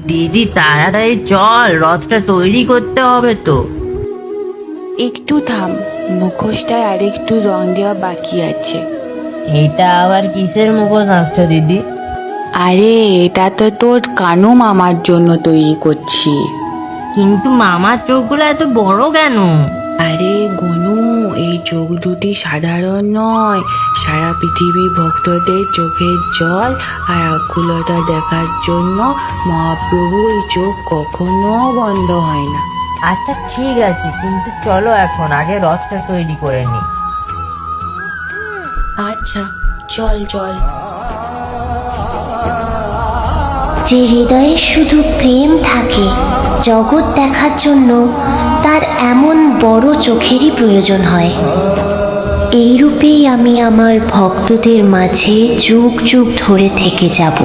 দিদি তাড়াতাড়ি চল, রথটা তৈরি করতে হবে তো। একটু থাম, মুখোশটায় আর একটু রং দেওয়া বাকি আছে। এটা আবার কিসের মুখোশ আঁকছো দিদি? আরে এটা তো তোর কানু মামার জন্য তৈরি করছি। কিন্তু মামার চোখগুলো এত বড় কেন? আরে গনু, এই চোখ দুটি সাধারণ নয়, সারা পৃথিবী ভক্তদের চোখের জল আর আকুলতা দেখার জন্য মহাপ্রভু এই চোখ কখনো বন্ধ হয় না। আচ্ছা ঠিক আছে, কিন্তু চলো এখন আগে রথটা তৈরি করে নি। আচ্ছা চল চল। যে হৃদয়ে শুধু প্রেম থাকে, জগৎ দেখার জন্য তার এমন বড় চোখেরই প্রয়োজন হয়। এই রূপেই আমি আমার ভক্তদের মাঝে যুগ যুগ ধরে থেকে যাব।